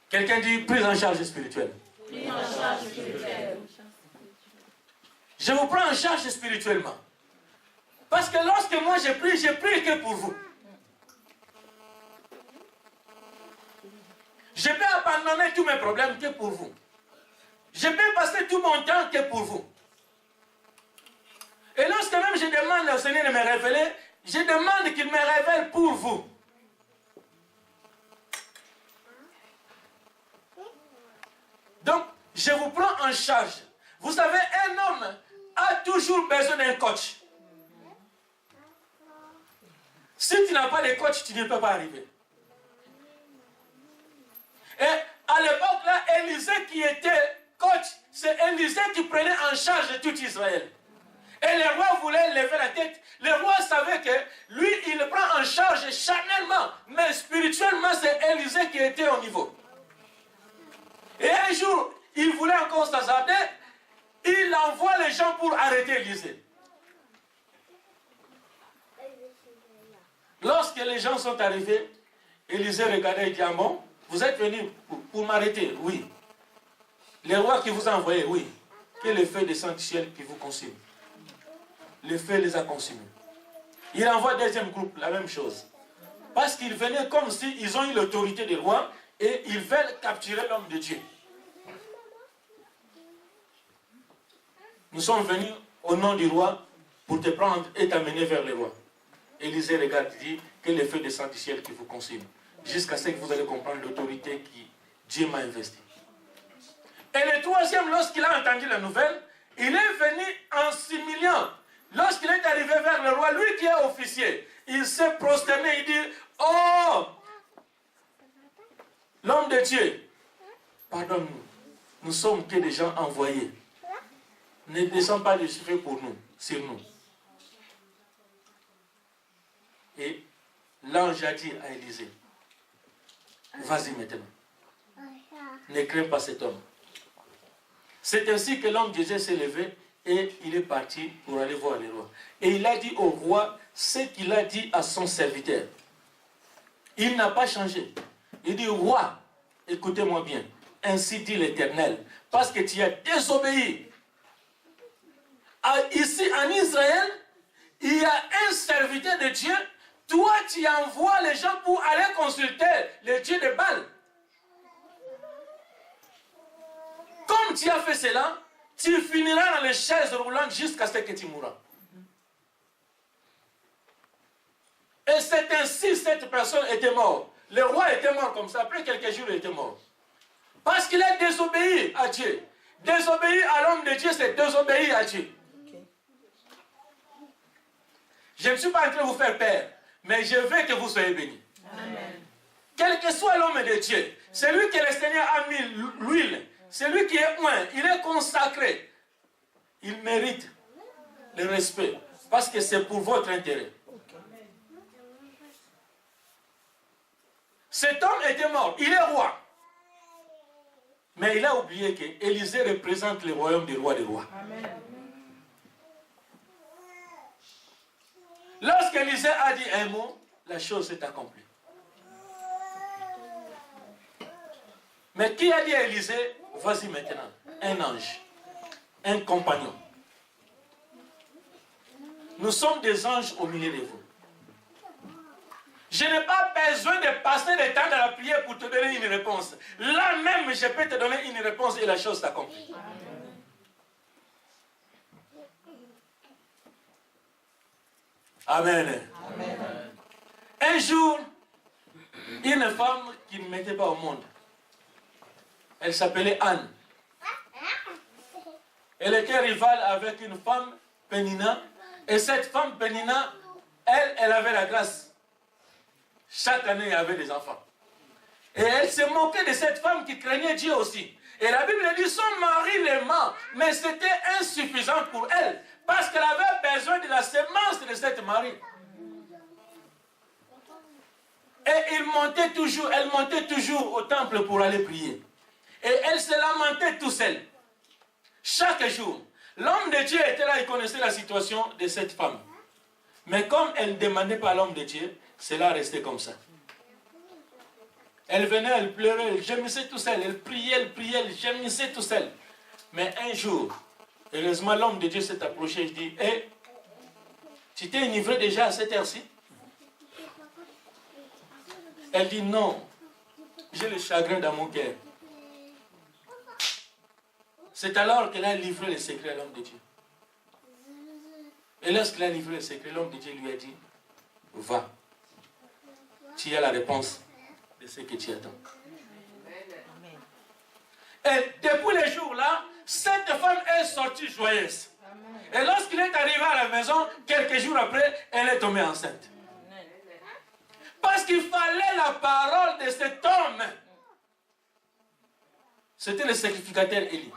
Speaker 4: Quelqu'un dit prise en charge spirituelle. Prise en charge spirituelle. Je vous prends en charge spirituellement. Parce que lorsque moi je prie que pour vous. Je peux abandonner tous mes problèmes que pour vous. Je peux passer tout mon temps que pour vous. Et lorsque même je demande au Seigneur de me révéler, je demande qu'il me révèle pour vous. Donc, je vous prends en charge. Vous savez, un homme a toujours besoin d'un coach. Si tu n'as pas de coach, tu ne peux pas arriver. Et à l'époque là, Élisée qui était coach, c'est Élisée qui prenait en charge tout Israël. Et le roi voulait lever la tête. Le roi savait que lui, il le prend en charge charnellement. Mais spirituellement, c'est Élisée qui était au niveau. Et un jour, il voulait encore s'hasarder. Il envoie les gens pour arrêter Élisée. Lorsque les gens sont arrivés, Élisée regardait et dit, ah bon, vous êtes venus pour m'arrêter? Oui. Le roi qui vous a envoyé? Oui. Que le feu descend du ciel qui vous consume. Le feu les a consumés. Il envoie deuxième groupe, la même chose. Parce qu'ils venaient comme s'ils ont eu l'autorité du roi et ils veulent capturer l'homme de Dieu. Nous sommes venus au nom du roi pour te prendre et t'amener vers le roi. Élisée regarde et dit que le feu descend du ciel qui vous consume. Jusqu'à ce que vous allez comprendre l'autorité qui Dieu m'a investi. Et le troisième, lorsqu'il a entendu la nouvelle, il est venu en s'humiliant. Lorsqu'il est arrivé vers le roi, lui qui est officier, il s'est prosterné, il dit, oh, l'homme de Dieu, pardonne-nous, nous sommes que des gens envoyés. Ne descends pas de feu pour nous, sur nous. Et l'ange a dit à Élisée, vas-y maintenant, ne crains pas cet homme. C'est ainsi que l'homme de Dieu s'est levé et il est parti pour aller voir le roi. Et il a dit au roi ce qu'il a dit à son serviteur. Il n'a pas changé. Il dit, roi, écoutez-moi bien, ainsi dit l'Éternel, parce que tu as désobéi. Ici en Israël, il y a un serviteur de Dieu. Toi, tu envoies les gens pour aller consulter le Dieu de Baal. Comme tu as fait cela, tu finiras dans les chaises roulantes jusqu'à ce que tu mourras. Et c'est ainsi cette personne était morte. Le roi était mort comme ça. Après quelques jours, il était mort. Parce qu'il a désobéi à Dieu. Désobéir à l'homme de Dieu, c'est désobéir à Dieu. Je ne suis pas en train de vous faire peur, mais je veux que vous soyez bénis. Amen. Quel que soit l'homme de Dieu, celui que le Seigneur a mis l'huile, celui qui est oint, il est consacré. Il mérite le respect, parce que c'est pour votre intérêt. Cet homme était mort, il est roi. Mais il a oublié que Élisée représente le royaume des rois des rois. Amen. Lorsqu'Élisée a dit un mot, la chose s'est accomplie. Mais qui a dit à Élisée, vas-y maintenant, un ange, un compagnon. Nous sommes des anges au milieu de vous. Je n'ai pas besoin de passer le temps dans la prière pour te donner une réponse. Là même, je peux te donner une réponse et la chose s'accomplit. Amen. Amen. Un jour, une femme qui ne mettait pas au monde, elle s'appelait Anne. Elle était rivale avec une femme, Pénina, et cette femme, Pénina, elle avait la grâce. Chaque année, il y avait des enfants. Et elle se moquait de cette femme qui craignait Dieu aussi. Et la Bible dit, son mari l'aimait, mais c'était insuffisant pour elle, parce qu'elle avait besoin de la semence de cette mari. Et elle montait toujours au temple pour aller prier. Et elle se lamentait tout seule. Chaque jour, l'homme de Dieu était là, il connaissait la situation de cette femme. Mais comme elle ne demandait pas à l'homme de Dieu, cela restait comme ça. Elle venait, elle pleurait, elle gémissait tout seul, elle priait, elle gémissait tout seul. Mais un jour, heureusement, l'homme de Dieu s'est approché et dit, hé, tu t'es enivré déjà à cette heure-ci? Elle dit, non, j'ai le chagrin dans mon cœur. C'est alors qu'elle a livré le secret à l'homme de Dieu. Et lorsqu'elle a livré le secret, l'homme de Dieu lui a dit, va, tu as la réponse de ce que tu attends. Et depuis les jours-là, cette femme est sortie joyeuse. Et lorsqu'il est arrivé à la maison, quelques jours après, elle est tombée enceinte. Parce qu'il fallait la parole de cet homme. C'était le sacrificateur Élie.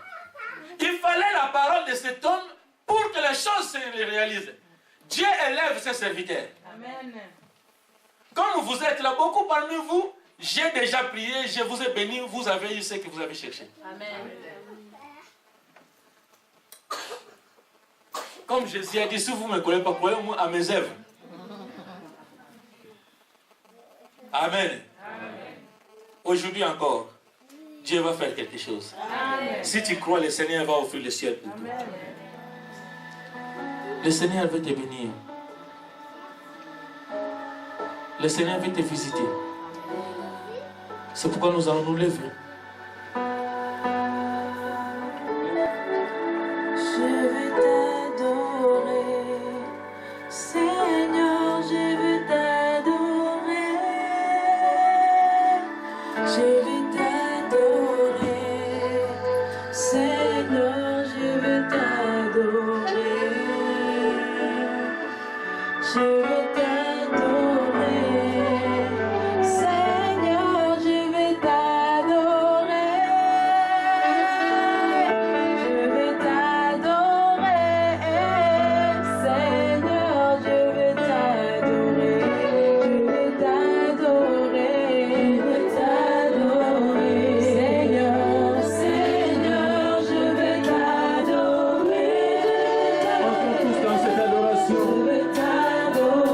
Speaker 4: Il fallait la parole de cet homme pour que les choses se réalisent. Dieu élève ses serviteurs.
Speaker 2: Amen.
Speaker 4: Comme vous êtes là, beaucoup parmi vous, j'ai déjà prié, je vous ai béni, vous avez eu ce que vous avez cherché.
Speaker 2: Amen.
Speaker 4: Comme Jésus a dit, si vous ne me connaissez pas, croyez-moi à mes œuvres. Amen. Aujourd'hui encore, Dieu va faire quelque chose.
Speaker 2: Amen.
Speaker 4: Si tu crois, le Seigneur va offrir le ciel pour toi. Le Seigneur veut te bénir. Le Seigneur veut te visiter. C'est pourquoi nous allons nous lever.
Speaker 2: Je veux t'adorer, Seigneur, je veux t'adorer. Je veux t'adorer, Seigneur, je veux t'adorer. Je veux t'adorer, Seigneur, je veux t'adorer. Je veux t'adorer, Seigneur, je veux t'adorer. Je veux t'adorer, Seigneur, Seigneur, je veux t'adorer.
Speaker 1: Entrons tous dans cette adoration.
Speaker 2: Je veux t'adorer.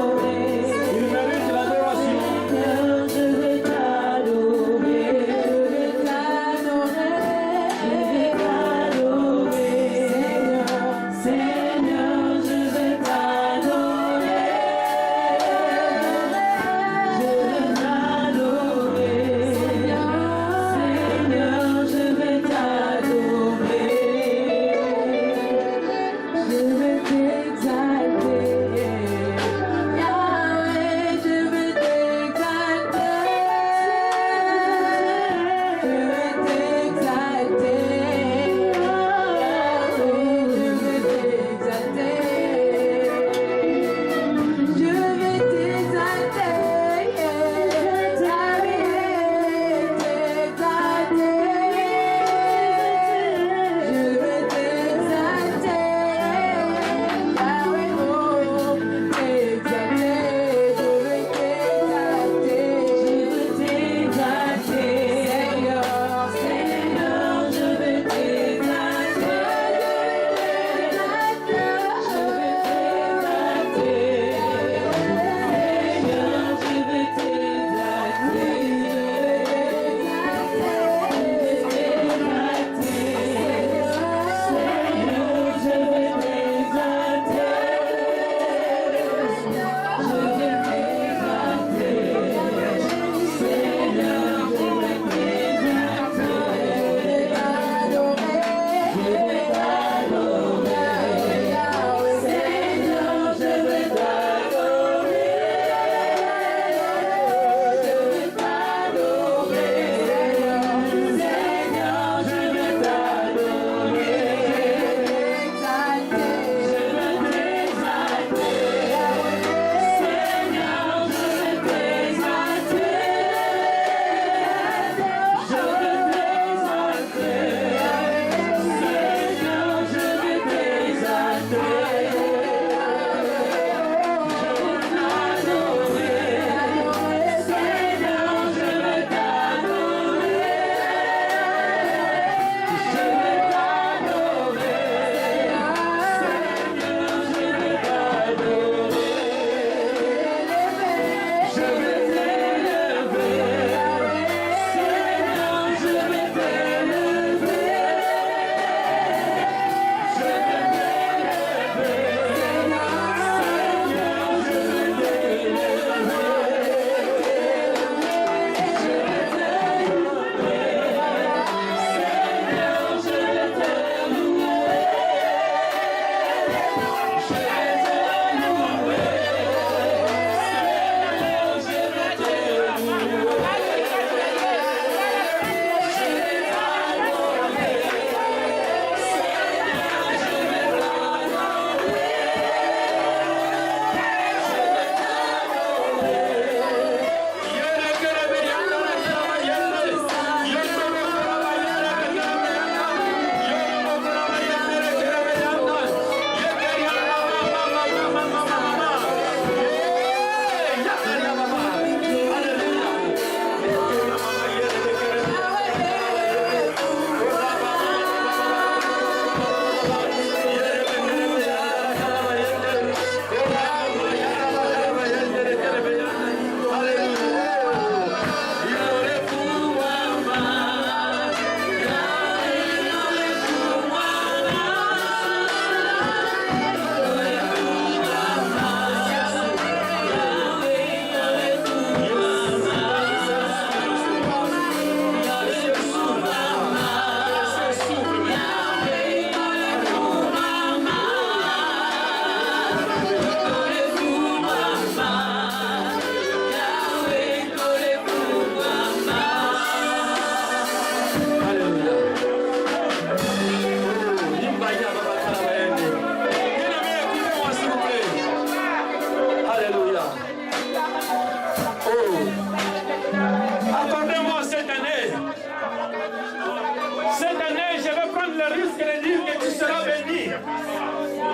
Speaker 1: le risque de dire que tu seras béni.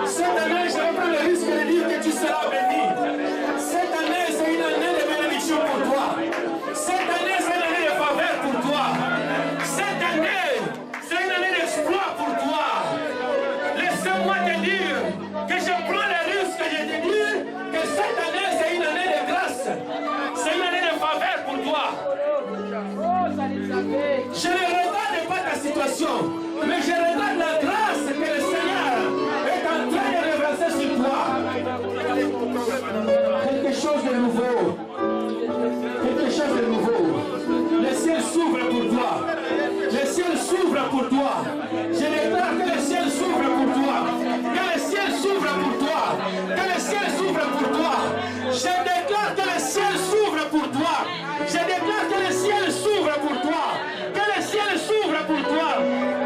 Speaker 1: Cette année, je vais prendre le risque de dire que tu seras béni. Cette année, c'est une année de bénédiction pour toi. Cette année, c'est une année de faveur pour toi. Cette année, c'est une année d'espoir pour toi. Laisse-moi te dire que je prends le risque de te dire que cette année, c'est une année de grâce. C'est une année de faveur pour toi. Je ne regarde pas ta situation, mais je regarde la grâce que le Seigneur est en train de reverser sur toi. Quelque chose de nouveau. Quelque chose de nouveau. Le ciel s'ouvre pour toi. Le ciel s'ouvre pour toi. Je déclare que le ciel s'ouvre pour toi. Que le ciel s'ouvre pour toi. Que le ciel s'ouvre pour toi. Je déclare que le ciel s'ouvre pour toi. Je déclare que le ciel s'ouvre pour toi. Que le ciel s'ouvre pour toi.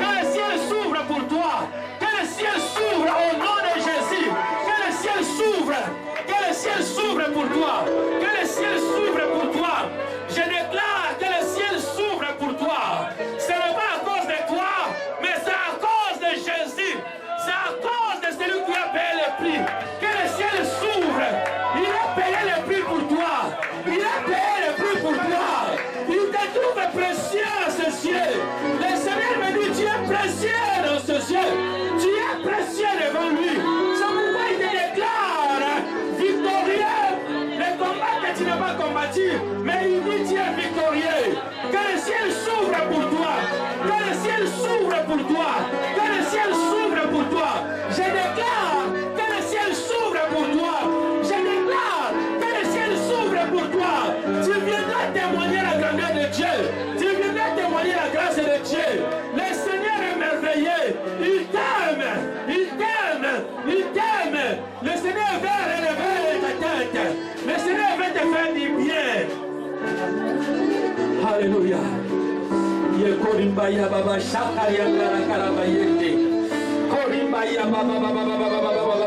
Speaker 1: Que le ciel s'ouvre pour toi. Que le ciel s'ouvre au nom de Jésus. Que le ciel s'ouvre. Que le ciel s'ouvre pour toi. Que le ciel s'ouvre pour toi. Je déclare que le ciel s'ouvre pour toi. Ce n'est pas à cause de toi, mais c'est à cause de Jésus. C'est à cause de celui qui a payé le prix. Que le ciel s'ouvre. Il a payé le prix pour toi. Il a payé le prix pour toi. Il te trouve précieux dans ce ciel. Le Seigneur me dit, tu es précieux dans ce ciel. Tu es précieux devant lui. C'est pourquoi il te déclare victorieux. Le combat que tu n'as pas combattu, mais il dit, tu es victorieux. Que le ciel s'ouvre pour toi. Que le ciel s'ouvre pour toi. Que le ciel s'ouvre pour toi. Je déclare que le ciel s'ouvre pour toi. Je déclare que le ciel s'ouvre pour toi. Tu viendras témoigner la grandeur de Dieu. Tu viendras témoigner la grâce de Dieu. Le Seigneur est merveilleux. Il t'aime. Il t'aime. Il t'aime. Le Seigneur veut relever ta tête. Le Seigneur veut te faire du bien. Alléluia. Yekorimba baba shakaya karabayete. Korimba baba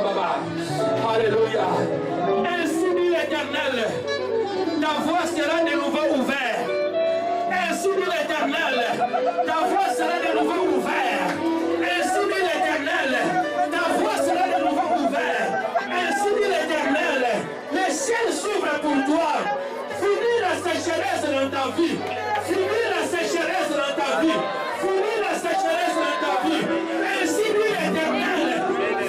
Speaker 1: baba. Alléluia. Ainsi dit l'Éternel, ta voix sera de nouveau ouverte. Ainsi dit l'Éternel, ta voix sera de nouveau ouverte. Ainsi dit l'Éternel, ta voix sera de nouveau ouverte. Ainsi dit l'Éternel, le ciel s'ouvre pour toi. Finis la sécheresse dans ta vie. Finis la sécheresse dans ta vie. Finis la sécheresse dans ta vie. Ainsi dit l'Éternel,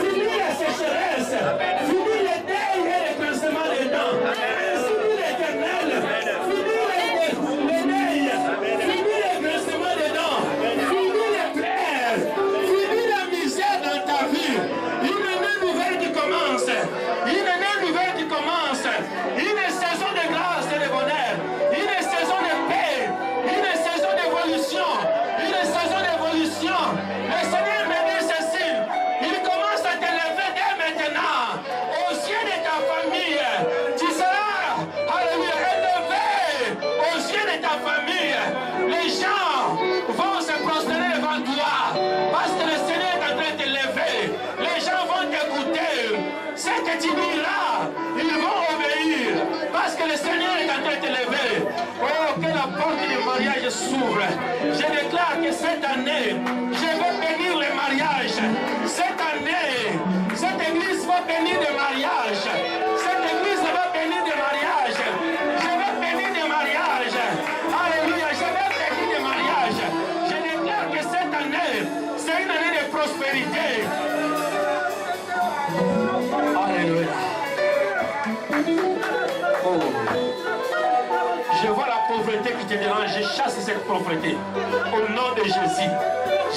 Speaker 1: finis la sécheresse. Finis le deuil et le pincement des dents. Ainsi dit l'Éternel, finis le deuil. Finis le pincement des dents. Finis les plaies. Finis la misère dans ta vie. Une année nouvelle qui commence. Une année nouvelle qui commence. Une saison de grâce et de bonheur. Une saison de paix. Une saison d'évolution. Une saison d'évolution. Le Seigneur me dit ceci. Il commence à t'élever dès maintenant. Aux yeux de ta famille. Tu seras, alléluia, élevé aux yeux de ta famille. Les gens vont se prosterner devant toi. Parce que le Seigneur est en train de t'élever. Les gens vont t'écouter. Ce que tu diras, ils vont obéir. Parce que le Seigneur est en train de t'élever. Oh, que la porte du mariage s'ouvre. Je déclare que cette année, je vais bénir les mariages. Cette année, cette église va bénir des mariages. Cette église va bénir des mariages. Je vais bénir des mariages. Alléluia, je vais bénir des mariages. Je déclare que cette année, c'est une année de prospérité. Alléluia. Oh. Je vois la pauvreté qui te dérange. Je chasse cette pauvreté. Au nom de Jésus.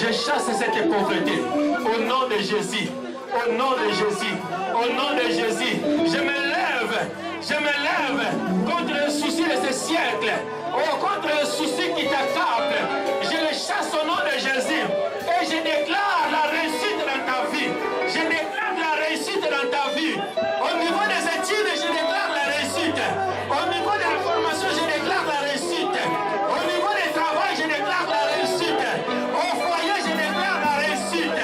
Speaker 1: Je chasse cette pauvreté. Au nom de Jésus. Au nom de Jésus. Au nom de Jésus. Je me lève. Je me lève contre le souci de ce siècle. Oh, contre le souci qui t'accable. Je le chasse au nom de Jésus. Et je déclare la réussite dans ta vie. Je déclare la réussite dans ta vie. Au niveau des études, je déclare la réussite. Au niveau de la formation, je déclare la réussite. Au niveau du travail, je déclare la réussite. Au foyer, je déclare la réussite.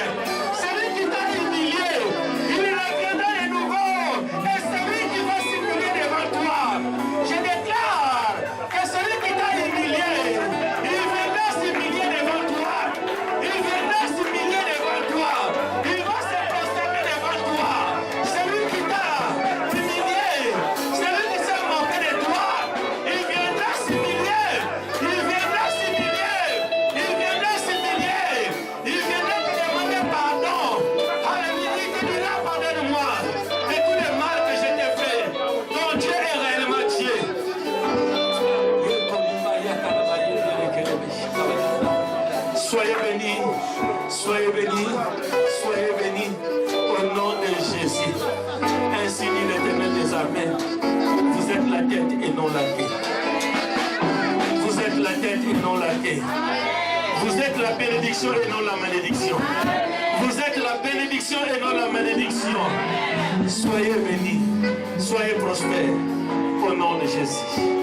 Speaker 1: Celui qui t'a humilié, il reviendra de nouveau. Et celui qui va s'humilier devant toi, je déclare que celui qui t'a humilié, il viendra s'humilier devant toi. Soyez bénis, soyez bénis au nom de Jésus. Ainsi dit l'Éternel des armées, vous êtes la tête et non la queue. Vous êtes la tête et non la queue. Vous êtes la bénédiction et non la malédiction. Vous êtes la bénédiction et non la malédiction. Soyez bénis, soyez prospères au nom de Jésus.